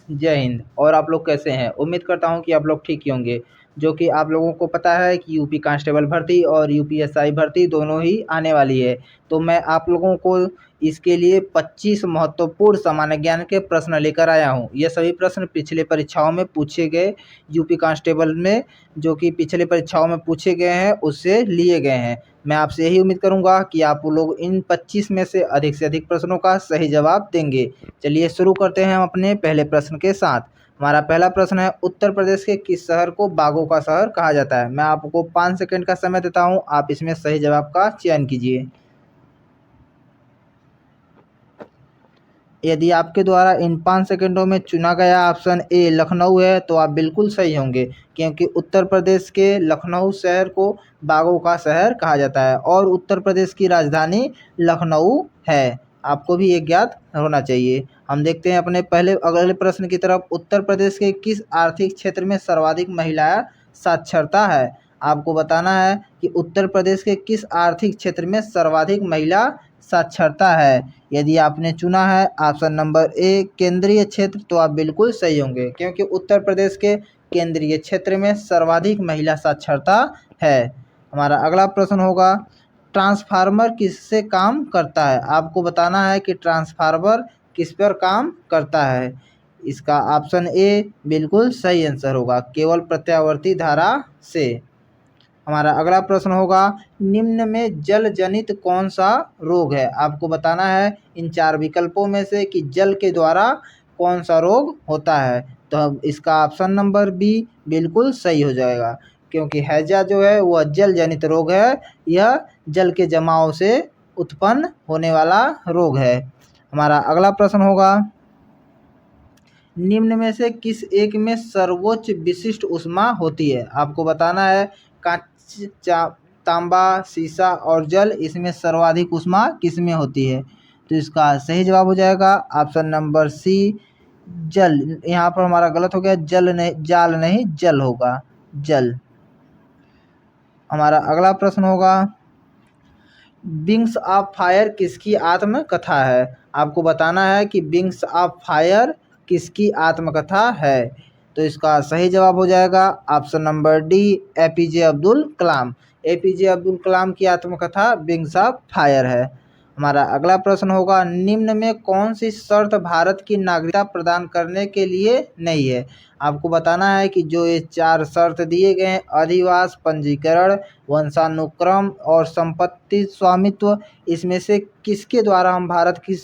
जय हिंद। और आप लोग कैसे हैं? उम्मीद करता हूं कि आप लोग ठीक ही होंगे। जो कि आप लोगों को पता है कि यूपी कांस्टेबल भर्ती और यूपीएसआई भर्ती दोनों ही आने वाली है। तो मैं आप लोगों को इसके लिए 25 महत्वपूर्ण सामान्य ज्ञान के प्रश्न लेकर आया हूं। ये सभी प्रश्न पिछले परीक्षाओं में पूछे गए, यूपी कांस्टेबल में जो कि पिछले परीक्षाओं में पूछे गए हैं उससे लिए गए हैं। मैं आपसे यही उम्मीद करूंगा कि आप लोग इन 25 में से अधिक प्रश्नों का सही जवाब देंगे। चलिए शुरू करते हैं हम अपने पहले प्रश्न के साथ। हमारा पहला प्रश्न है, उत्तर प्रदेश के किस शहर को बाघों का शहर कहा जाता है? मैं आपको 5 सेकंड का समय देता हूं, आप इसमें सही जवाब का चयन कीजिए। यदि आपके द्वारा इन 5 सेकंडों में चुना गया ऑप्शन ए लखनऊ है तो आप बिल्कुल सही होंगे, क्योंकि उत्तर प्रदेश के लखनऊ शहर को बाघों का शहर कहा जाता है और उत्तर प्रदेश की राजधानी लखनऊ है। आपको भी ये ज्ञात होना चाहिए। हम देखते हैं अपने अगले प्रश्न की तरफ। उत्तर प्रदेश के किस आर्थिक क्षेत्र में सर्वाधिक महिला साक्षरता है? आपको बताना है कि उत्तर प्रदेश के किस आर्थिक क्षेत्र में सर्वाधिक महिला साक्षरता है। यदि आपने चुना है ऑप्शन नंबर ए केंद्रीय क्षेत्र तो आप बिल्कुल सही होंगे, क्योंकि उत्तर प्रदेश के केंद्रीय क्षेत्र में सर्वाधिक महिला साक्षरता है। हमारा अगला प्रश्न होगा, ट्रांसफार्मर किससे काम करता है? आपको बताना है कि ट्रांसफार्मर किस पर काम करता है। इसका ऑप्शन ए बिल्कुल सही आंसर होगा, केवल प्रत्यावर्ती धारा से। हमारा अगला प्रश्न होगा, निम्न में जल जनित कौन सा रोग है? आपको बताना है इन 4 विकल्पों में से कि जल के द्वारा कौन सा रोग होता है। तो अब इसका ऑप्शन नंबर बी बिल्कुल सही हो जाएगा, क्योंकि हैजा जो है वह जल जनित रोग है। यह जल के जमाव से उत्पन्न होने वाला रोग है। हमारा अगला प्रश्न होगा, निम्न में से किस एक में सर्वोच्च विशिष्ट ऊष्मा होती है? आपको बताना है कांच, तांबा, सीसा और जल, इसमें सर्वाधिक ऊष्मा किस में होती है? तो इसका सही जवाब हो जाएगा ऑप्शन नंबर सी जल। यहाँ पर हमारा गलत हो गया, जल नहीं, जाल नहीं जल होगा, जल। हमारा अगला प्रश्न होगा, विंग्स ऑफ फायर किसकी आत्मकथा है? आपको बताना है कि विंग्स ऑफ फायर किसकी आत्मकथा है। तो इसका सही जवाब हो जाएगा option number D APJ Abdul Kalam. APJ Abdul Kalam की आत्मकथा विंग्स ऑफ फायर है। हमारा अगला प्रश्न होगा, निम्न में कौन सी शर्त भारत की नागरिकता प्रदान करने के लिए नहीं है? आपको बताना है कि जो ये 4 शर्त दिए गए हैं, अधिवास, पंजीकरण, वंशानुक्रम और संपत्ति स्वामित्व, इसमें से किसके द्वारा हम भारत की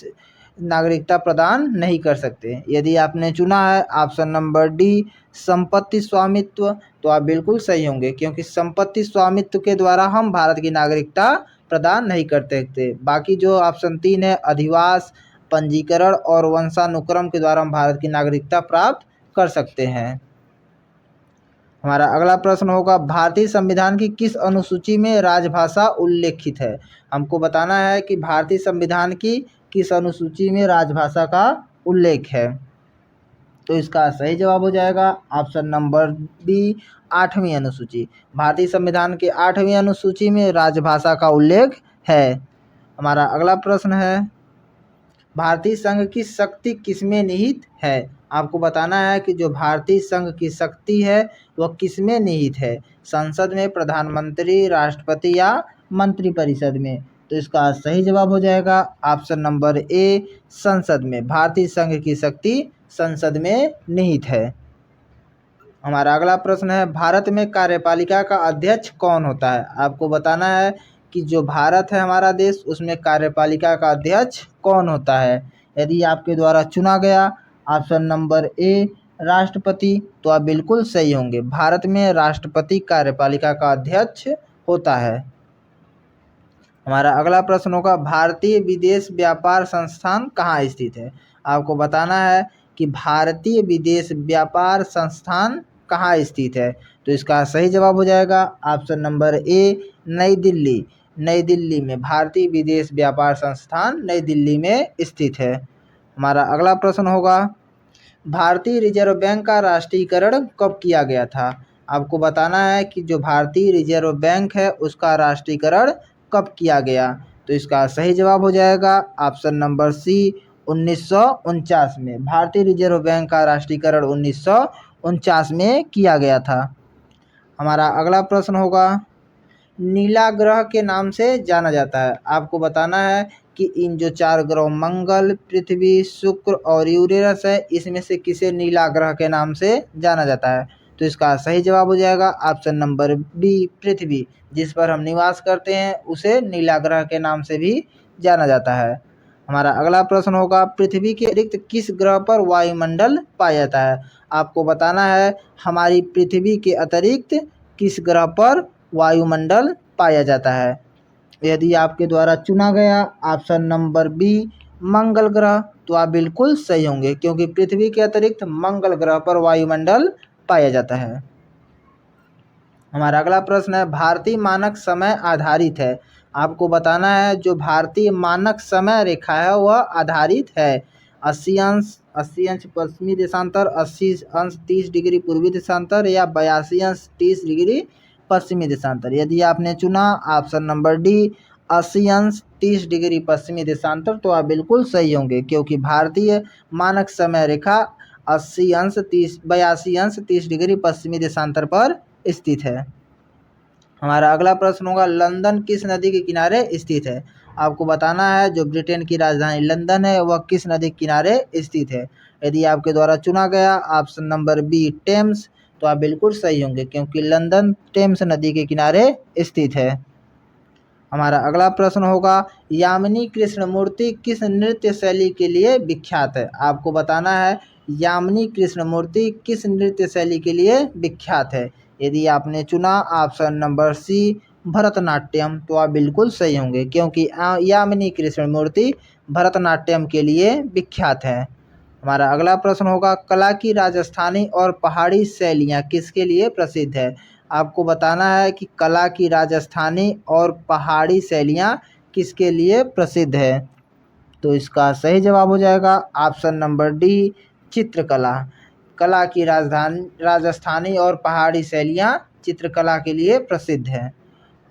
नागरिकता प्रदान नहीं कर सकते? यदि आपने चुना है ऑप्शन नंबर डी संपत्ति स्वामित्व तो आप बिल्कुल सही होंगे, क्योंकि संपत्ति स्वामित्व के द्वारा हम भारत की नागरिकता प्रदान नहीं करते थे। बाकी जो ऑप्शन 3 है अधिवास, पंजीकरण और वंशानुक्रम के द्वारा हम भारत की नागरिकता प्राप्त कर सकते हैं। हमारा अगला प्रश्न होगा, भारतीय संविधान की किस अनुसूची में राजभाषा उल्लेखित है? हमको बताना है कि भारतीय संविधान की किस अनुसूची में राजभाषा का उल्लेख है। तो इसका सही जवाब हो जाएगा ऑप्शन नंबर बी 8वीं अनुसूची। भारतीय संविधान के 8वीं अनुसूची में राजभाषा का उल्लेख है। हमारा अगला प्रश्न है, भारतीय संघ की शक्ति किसमें निहित है? आपको बताना है कि जो भारतीय संघ की शक्ति है वह किसमें निहित है। संसद में, प्रधानमंत्री, राष्ट्रपति या मंत्रिपरिषद में? तो इसका सही जवाब हो जाएगा ऑप्शन नंबर ए संसद में। भारतीय संघ की शक्ति संसद में निहित है। हमारा अगला प्रश्न है, भारत में कार्यपालिका का अध्यक्ष कौन होता है? आपको बताना है कि जो भारत है हमारा देश, उसमें कार्यपालिका का अध्यक्ष कौन होता है। यदि आपके द्वारा चुना गया ऑप्शन नंबर ए राष्ट्रपति तो आप बिल्कुल सही होंगे। भारत में राष्ट्रपति कार्यपालिका का अध्यक्ष होता है। हमारा अगला प्रश्न होगा, भारतीय विदेश व्यापार संस्थान कहाँ स्थित है? आपको बताना है कि भारतीय विदेश व्यापार संस्थान कहाँ स्थित है। तो इसका सही जवाब हो जाएगा ऑप्शन नंबर ए नई दिल्ली। नई दिल्ली में भारतीय विदेश व्यापार संस्थान नई दिल्ली में स्थित है। हमारा अगला प्रश्न होगा, भारतीय रिजर्व बैंक का राष्ट्रीयकरण कब किया गया था? आपको बताना है कि जो भारतीय रिजर्व बैंक है उसका राष्ट्रीयकरण कब किया गया। तो इसका सही जवाब हो जाएगा ऑप्शन नंबर सी 1949 में। भारतीय रिजर्व बैंक का राष्ट्रीयकरण 1949 में किया गया था। हमारा अगला प्रश्न होगा, नीला ग्रह के नाम से जाना जाता है। आपको बताना है कि इन जो 4 ग्रह मंगल, पृथ्वी, शुक्र और यूरेनस है, इसमें से किसे नीला ग्रह के नाम से जाना जाता है। तो इसका सही जवाब हो जाएगा ऑप्शन नंबर बी, पृथ्वी। जिस पर हम निवास करते हैं उसे नीला ग्रह के नाम से भी जाना जाता है। हमारा अगला प्रश्न होगा, पृथ्वी के अतिरिक्त किस ग्रह पर वायुमंडल पाया जाता है। आपको बताना है हमारी पृथ्वी के अतिरिक्त किस ग्रह पर वायुमंडल पाया जाता है। यदि आपके द्वारा चुना गया ऑप्शन नंबर बी, मंगल ग्रह, तो आप बिल्कुल सही होंगे, क्योंकि पृथ्वी के अतिरिक्त मंगल ग्रह पर वायुमंडल पाया जाता है। हमारा अगला प्रश्न है, भारतीय मानक समय आधारित है। आपको बताना है जो भारतीय मानक समय रेखा है वह आधारित है 80 अंश पश्चिमी देशांतर, 80 अंश 30 डिग्री पूर्वी देशांतर या 82 अंश 30 डिग्री पश्चिमी देशांतर। यदि आपने चुना ऑप्शन नंबर डी 80 अंश 30 डिग्री पश्चिमी देशांतर, तो आप बिल्कुल सही होंगे, क्योंकि भारतीय मानक समय रेखा 82 अंश 30 डिग्री पश्चिमी देशांतर पर स्थित है। हमारा अगला प्रश्न होगा, लंदन किस नदी के किनारे स्थित है। आपको बताना है जो ब्रिटेन की राजधानी लंदन है वह किस नदी के किनारे स्थित है। यदि आपके द्वारा चुना गया ऑप्शन नंबर बी, टेम्स, तो आप बिल्कुल सही होंगे, क्योंकि लंदन टेम्स नदी के किनारे स्थित है। हमारा अगला प्रश्न होगा, यामिनी कृष्णमूर्ति किस नृत्य शैली के लिए विख्यात है। आपको बताना है यामिनी कृष्णमूर्ति किस नृत्य शैली के लिए विख्यात है। यदि आपने चुना ऑप्शन नंबर सी, भरतनाट्यम, तो आप बिल्कुल सही होंगे, क्योंकि यामिनी कृष्णमूर्ति भरतनाट्यम के लिए विख्यात है। हमारा अगला प्रश्न होगा, कला की राजस्थानी और पहाड़ी शैलियाँ किसके लिए प्रसिद्ध है। आपको बताना है कि कला की राजस्थानी और पहाड़ी शैलियाँ किसके लिए प्रसिद्ध है। तो इसका सही जवाब हो जाएगा ऑप्शन नंबर डी, चित्रकला। कला की राजस्थानी और पहाड़ी शैलियाँ चित्रकला के लिए प्रसिद्ध है।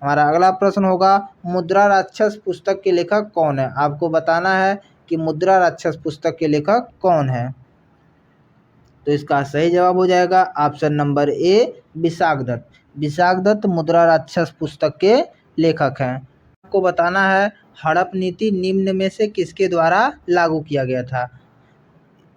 हमारा अगला प्रश्न होगा, मुद्रा राक्षस पुस्तक के लेखक कौन है। आपको बताना है कि मुद्रा राक्षस पुस्तक के लेखक कौन है। तो इसका सही जवाब हो जाएगा option number A, Vishakh Datta. Vishakh Datta Mudra Rakshasa पुस्तक के लेखक हैं। आपको बताना है हड़प नीति निम्न में से किसके द्वारा लागू किया गया था।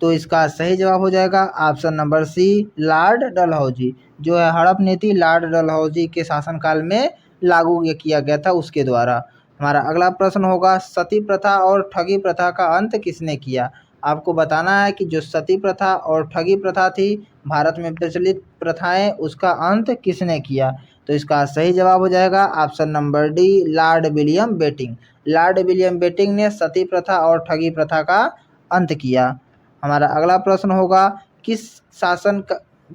तो इसका सही जवाब हो जाएगा option number C, Lord Dalhousie. जो है हड़प नीति लॉर्ड डलहौजी के शासनकाल में लागू किया गया था, उसके द्वारा। हमारा अगला प्रश्न होगा, सती प्रथा और ठगी प्रथा का अंत किसने किया। आपको बताना है कि जो सती प्रथा और ठगी प्रथा थी भारत में प्रचलित प्रथाएं, उसका अंत किसने किया। तो इसका सही जवाब हो जाएगा option number D, Lord William Bentinck. Lord William Bentinck ने सती प्रथा और ठगी प्रथा का अंत किया। हमारा अगला प्रश्न होगा, किस शासन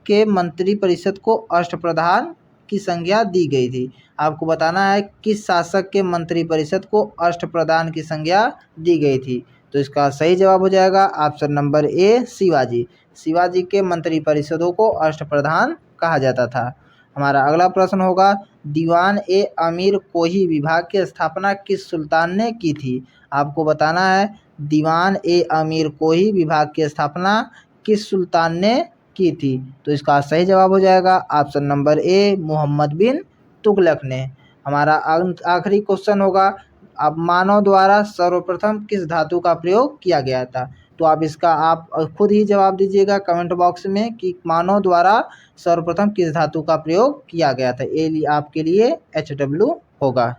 के मंत्रिपरिषद को अष्टप्रधान की संज्ञा दी गई थी। आपको बताना है किस शासक के मंत्रिपरिषद को अष्टप्रधान की संज्ञा दी गई थी। तो इसका सही जवाब हो जाएगा ऑप्शन नंबर ए, शिवाजी। शिवाजी के मंत्रिपरिषदों को अष्टप्रधान कहा जाता था। हमारा अगला प्रश्न होगा, दीवान ए अमीर कोही विभाग की स्थापना किस सुल्तान ने की थी। आपको बताना है दीवान ए अमीर कोही विभाग की स्थापना किस सुल्तान ने की थी। तो इसका सही जवाब हो जाएगा ऑप्शन नंबर ए, मोहम्मद बिन तुगलक ने। हमारा आखिरी क्वेश्चन होगा, अब मानव द्वारा सर्वप्रथम किस धातु का प्रयोग किया गया था। तो आप खुद ही जवाब दीजिएगा कमेंट बॉक्स में कि मानव द्वारा सर्वप्रथम किस धातु का प्रयोग किया गया था। ये आपके लिए HW होगा।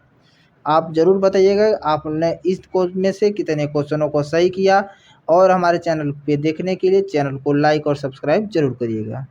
आप ज़रूर बताइएगा आपने इस कोर्स में से कितने क्वेश्चनों को सही किया, और हमारे चैनल पे देखने के लिए चैनल को लाइक और सब्सक्राइब जरूर करिएगा।